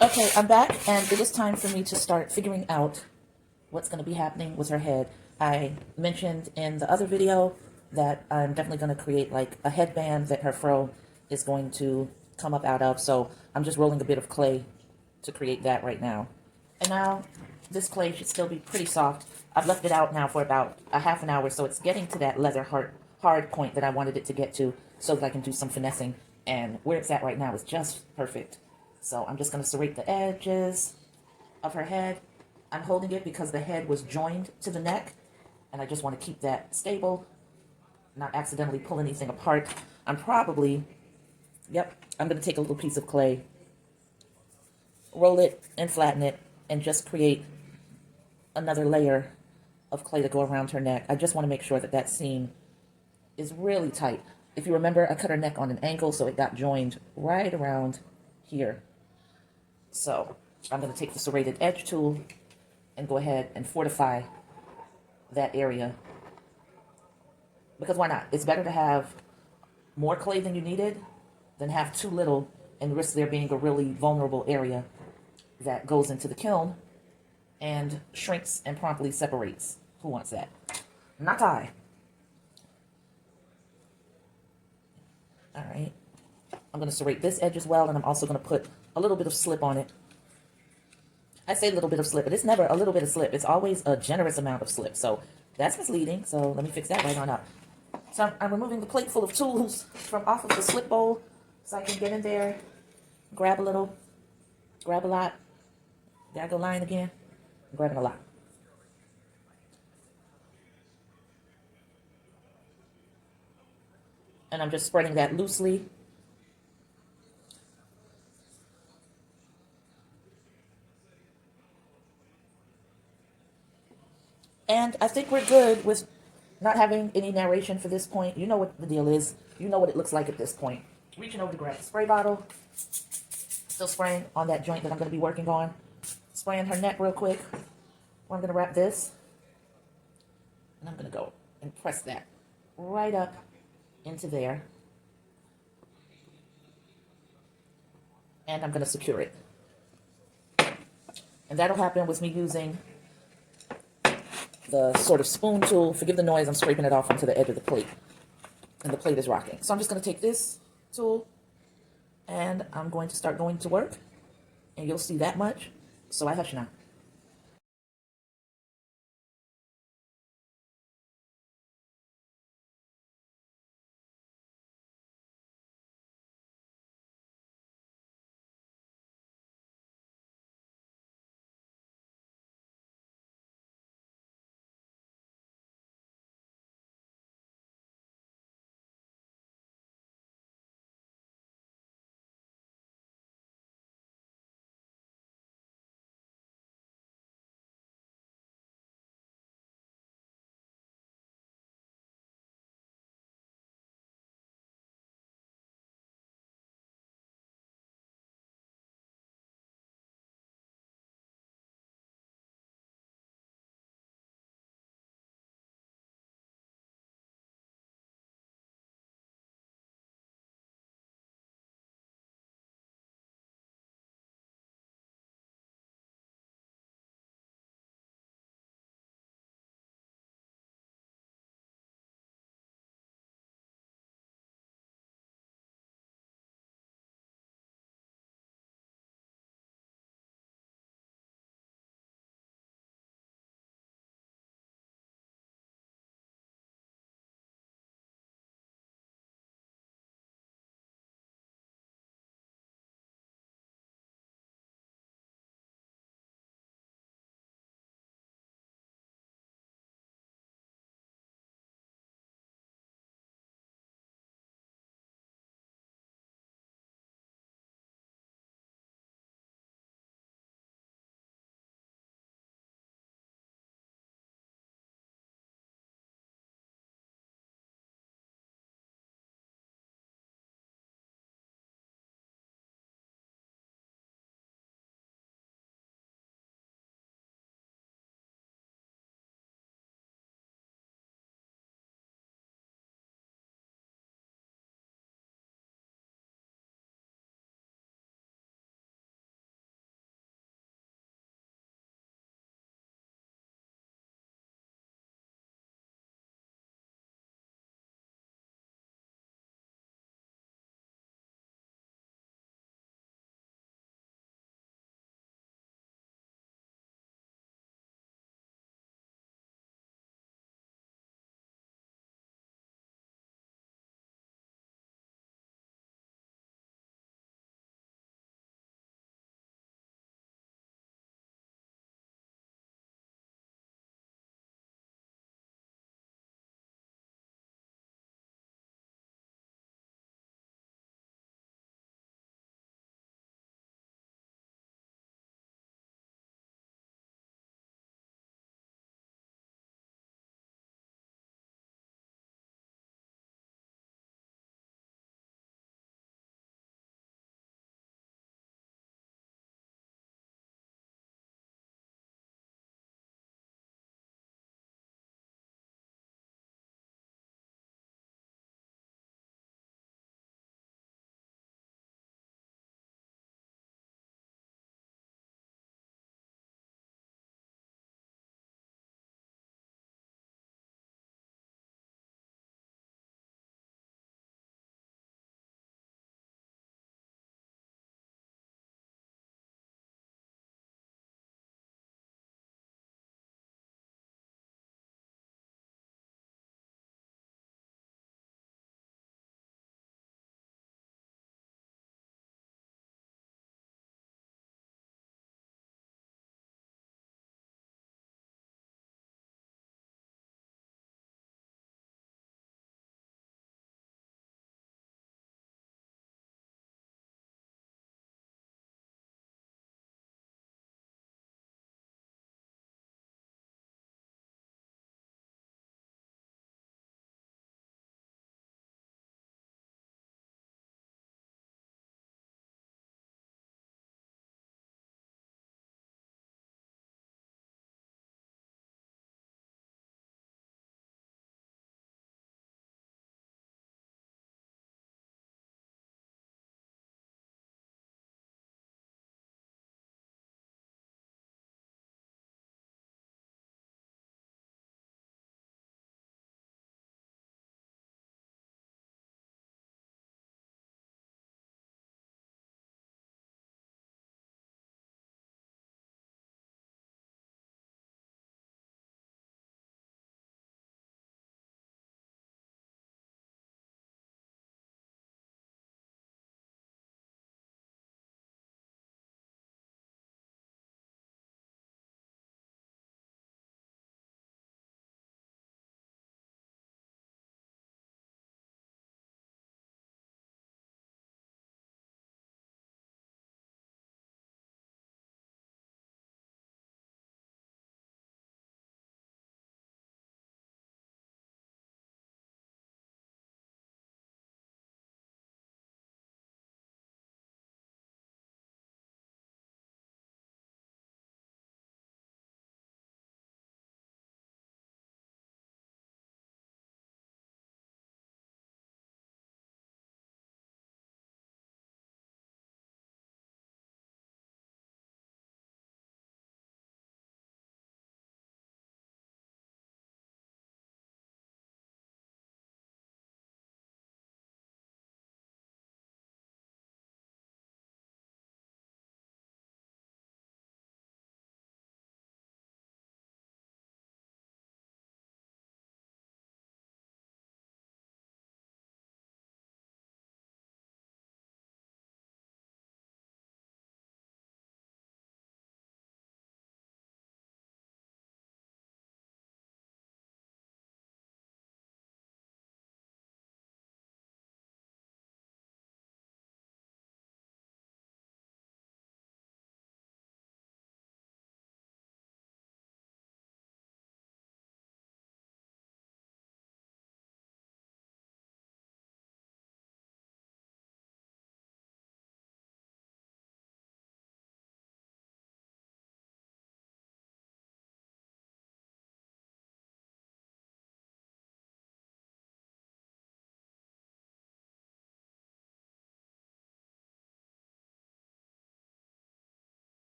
Okay, I'm back, and it is time for me to start figuring out what's going to be happening with her head. I mentioned in the other video that I'm definitely going to create like a headband that her fro is going to come up out of, so I'm just rolling a bit of clay to create that right now. And now, this clay should still be pretty soft. I've left it out now for about a half an hour, so it's getting to that leather hard point that I wanted it to get to so that I can do some finessing. And where it's at right now is just perfect. So I'm just going to serrate the edges of her head. I'm holding it because the head was joined to the neck, and I just want to keep that stable, not accidentally pull anything apart. I'm probably, I'm going to take a little piece of clay, roll it and flatten it, and just create another layer of clay to go around her neck. I just want to make sure that that seam is really tight. If you remember, I cut her neck on an angle, so it got joined right around here. So I'm going to take the serrated edge tool and go ahead and fortify that area. Because why not? It's better to have more clay than you needed than have too little and risk there being a really vulnerable area that goes into the kiln and shrinks and promptly separates. Who wants that? Not I. All right. I'm going to serrate this edge as well, and I'm also going to put a little bit of slip on it. I say a little bit of slip, but it's never a little bit of slip. It's always a generous amount of slip. So that's misleading. So let me fix that right on up. So I'm removing the plate full of tools from off of the slip bowl so I can get in there, grab a little, grab a lot. There I go lying again. I'm grabbing a lot. And I'm just spreading that loosely. And I think we're good with not having any narration for this point. You know what the deal is. You know what it looks like at this point. Reaching over to grab the spray bottle. Still spraying on that joint that I'm going to be working on. Spraying her neck real quick. I'm going to wrap this. And I'm going to go and press that right up into there. And I'm going to secure it. And that'll happen with me using the sort of spoon tool. Forgive the noise, I'm scraping it off onto the edge of the plate. And the plate is rocking. So I'm just going to take this tool and I'm going to start going to work. And you'll see that much. So I hush now.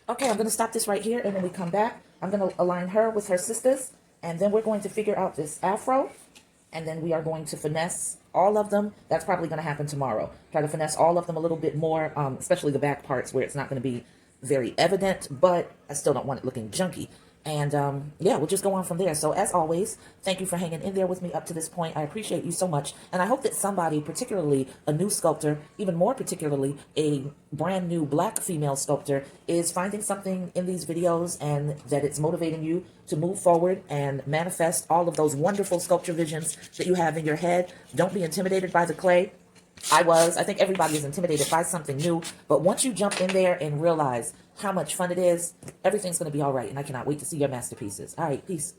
Okay, I'm going to stop this right here, and when we come back, I'm going to align her with her sisters, and then we're going to figure out this afro, and then we are going to finesse all of them. That's probably going to happen tomorrow. Try to finesse all of them a little bit more, especially the back parts where it's not going to be very evident, but I still don't want it looking junky. And yeah, we'll just go on from there. So as always, thank you for hanging in there with me up to this point. I appreciate you so much. And I hope that somebody, particularly a new sculptor, even more particularly a brand new black female sculptor, is finding something in these videos and that it's motivating you to move forward and manifest all of those wonderful sculpture visions that you have in your head. Don't be intimidated by the clay. I think everybody is intimidated by something new, but once you jump in there and realize how much fun it is, everything's going to be all right, and I cannot wait to see your masterpieces. All right, peace.